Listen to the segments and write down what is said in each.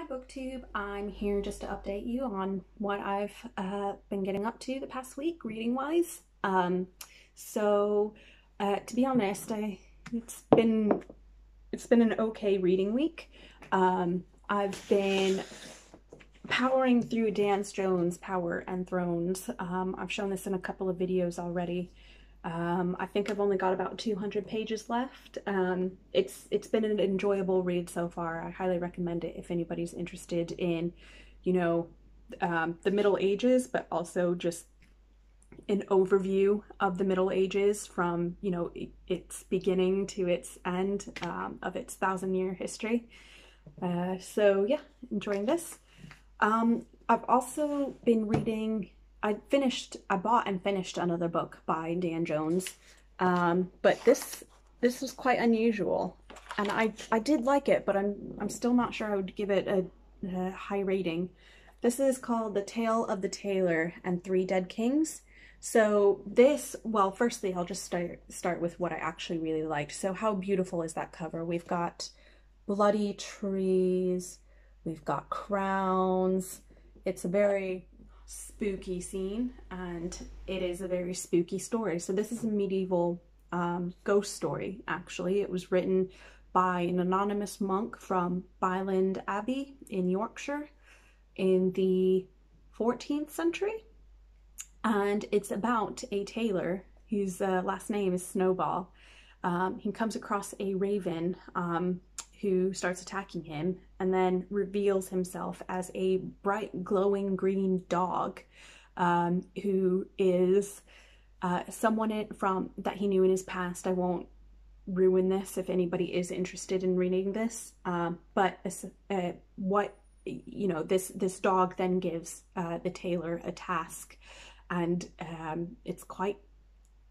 BookTube. I'm here just to update you on what I've been getting up to the past week, reading-wise. To be honest, it's been an okay reading week. I've been powering through Dan Jones' Power and Thrones. I've shown this in a couple of videos already. I think I've only got about 200 pages left. It's been an enjoyable read so far. I highly recommend it if anybody's interested in, the Middle Ages, but also just an overview of the Middle Ages from, its beginning to its end, of its 1,000-year history. So yeah, enjoying this. I've also been reading, I bought and finished another book by Dan Jones, but this was quite unusual, and I did like it, but I'm still not sure I would give it a high rating. This is called The Tale of the Tailor and Three Dead Kings. So this, well, firstly, I'll just start with what I actually really liked. So how beautiful is that cover? We've got bloody trees, we've got crowns. It's a very spooky scene, and it is a very spooky story. So this is a medieval ghost story, actually. It was written by an anonymous monk from Byland Abbey in Yorkshire in the 14th century. And it's about a tailor whose last name is Snowball. He comes across a raven who starts attacking him, and then reveals himself as a bright glowing green dog who is someone that he knew in his past. I won't ruin this if anybody is interested in reading this, but this dog then gives the tailor a task, and it's quite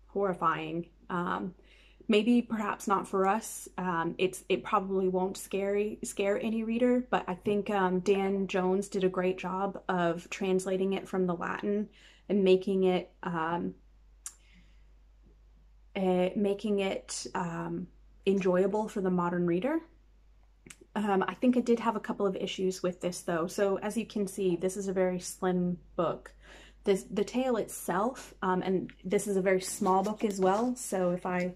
horrifying. Maybe perhaps not for us. It probably won't scare any reader, but I think Dan Jones did a great job of translating it from the Latin and making it enjoyable for the modern reader. I think I did have a couple of issues with this though. So as you can see, this is a very slim book. The tale itself, and this is a very small book as well. So if I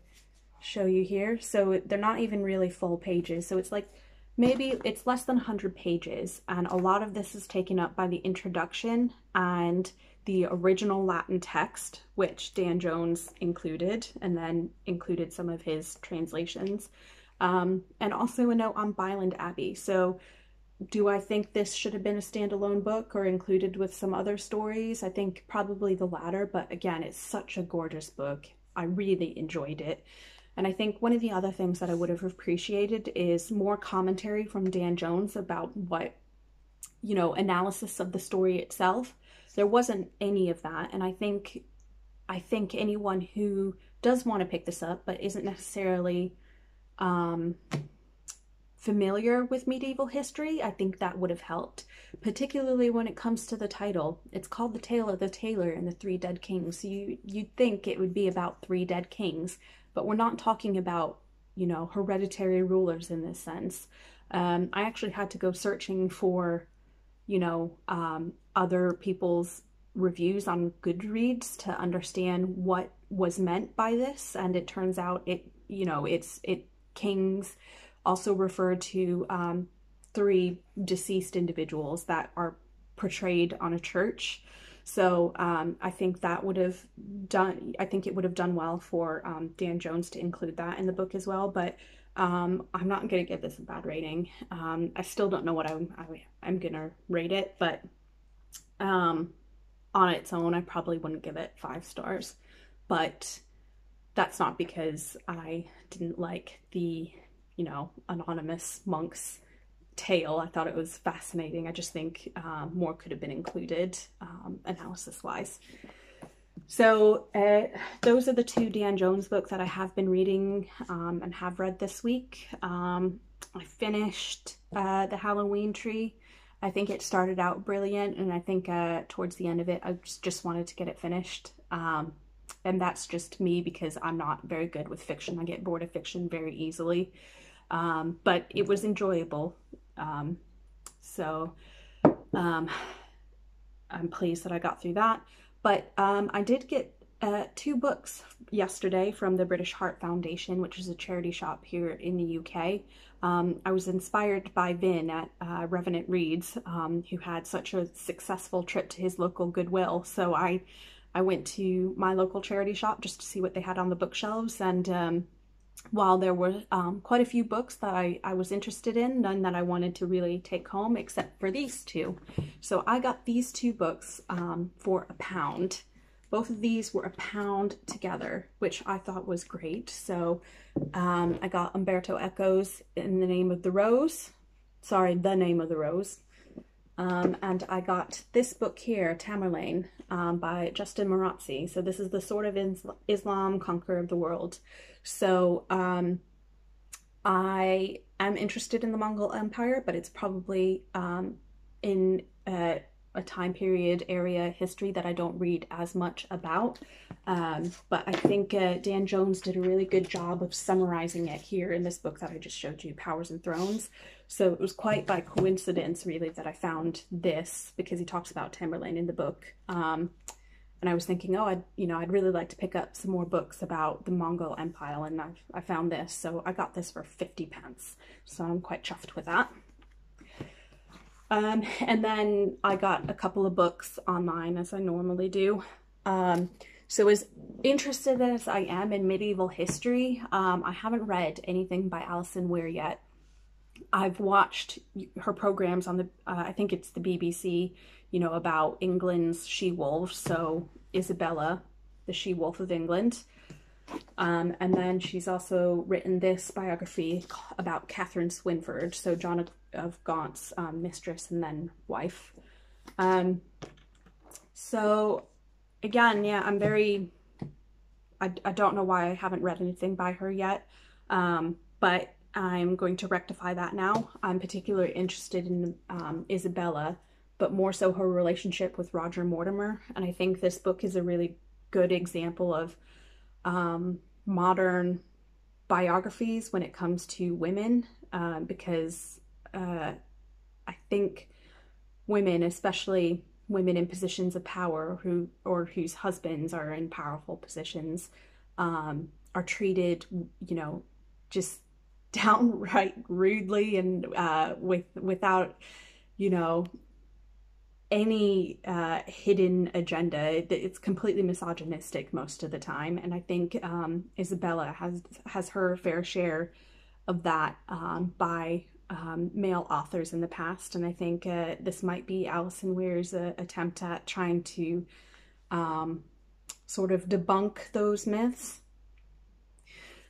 show you here, so they're not even really full pages, so it's like maybe it's less than 100 pages, and a lot of this is taken up by the introduction and the original Latin text, which Dan Jones included, and then included some of his translations, and also a note on Byland Abbey. So do I think this should have been a standalone book or included with some other stories? I think probably the latter, but again, it's such a gorgeous book. I really enjoyed it. And I think one of the other things that I would have appreciated is more commentary from Dan Jones about what, analysis of the story itself. There wasn't any of that. And I think anyone who does want to pick this up but isn't necessarily familiar with medieval history, I think that would have helped, particularly when it comes to the title. It's called The Tale of the Tailor and the Three Dead Kings. So you'd think it would be about three dead kings, but we're not talking about, hereditary rulers in this sense. I actually had to go searching for, other people's reviews on Goodreads to understand what was meant by this, and it turns out kings also refer to three deceased individuals that are portrayed on a church. So I think it would have done well for Dan Jones to include that in the book as well. But I'm not gonna give this a bad rating. I still don't know what I'm gonna rate it, but on its own, I probably wouldn't give it 5 stars. But that's not because I didn't like the anonymous monk's tale. I thought it was fascinating. I just think more could have been included analysis-wise. So those are the 2 Dan Jones books that I have been reading and have read this week. I finished The Halloween Tree. I think it started out brilliant, and I think towards the end of it, I just wanted to get it finished. And that's just me because I'm not very good with fiction. I get bored of fiction very easily. But it was enjoyable. So I'm pleased that I got through that. But I did get 2 books yesterday from the British Heart Foundation, which is a charity shop here in the UK. I was inspired by Vin at Revenant Reads, who had such a successful trip to his local Goodwill. So I went to my local charity shop just to see what they had on the bookshelves, and while there were quite a few books that I was interested in, none that I wanted to really take home except for these 2. So I got these 2 books for £1. Both of these were £1 together, which I thought was great. So I got Umberto Eco's In the Name of the Rose. Sorry, The Name of the Rose. And I got this book here, Tamerlane, by Justin Marazzi. So this is The Sword of Islam, Conqueror of the World. So I am interested in the Mongol Empire, but it's probably in a time period, area, history that I don't read as much about. But I think Dan Jones did a really good job of summarizing it here in this book that I just showed you, Powers and Thrones. So it was quite by coincidence, really, that I found this, because he talks about Tamerlane in the book. And I was thinking, oh, I'd really like to pick up some more books about the Mongol Empire, and I found this. So I got this for 50 pence. So I'm quite chuffed with that. And then I got a couple of books online, as I normally do. So as interested as I am in medieval history, I haven't read anything by Alison Weir yet. I've watched her programs on the, I think it's the BBC, about England's she-wolves. So Isabella, the she-wolf of England. And then she's also written this biography about Catherine Swynford, so John of Gaunt's mistress and then wife. So again, yeah, I don't know why I haven't read anything by her yet, but I'm going to rectify that now. I'm particularly interested in Isabella, but more so her relationship with Roger Mortimer, and I think this book is a really good example of modern biographies when it comes to women, because I think women, especially women in positions of power whose husbands are in powerful positions, are treated, just downright rudely and without, any hidden agenda. It's completely misogynistic most of the time, and I think Isabella has her fair share of that by male authors in the past, and I think this might be Alison Weir's attempt at trying to sort of debunk those myths.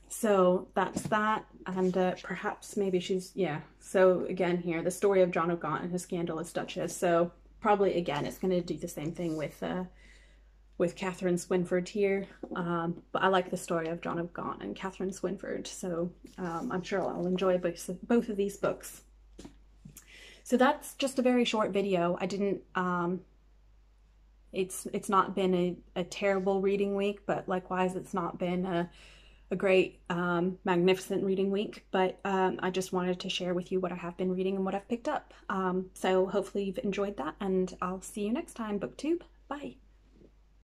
So that's that, and perhaps maybe she's, yeah. So again here, the story of John of Gaunt and his scandalous duchess. So probably again it's going to do the same thing with Catherine Swynford here, but I like the story of John of Gaunt and Catherine Swynford, so I'm sure I'll enjoy both of these books. So that's just a very short video. I didn't it's not been a terrible reading week, but likewise it's not been a great magnificent reading week, but I just wanted to share with you what I have been reading and what I've picked up. So hopefully you've enjoyed that, and I'll see you next time, BookTube. Bye.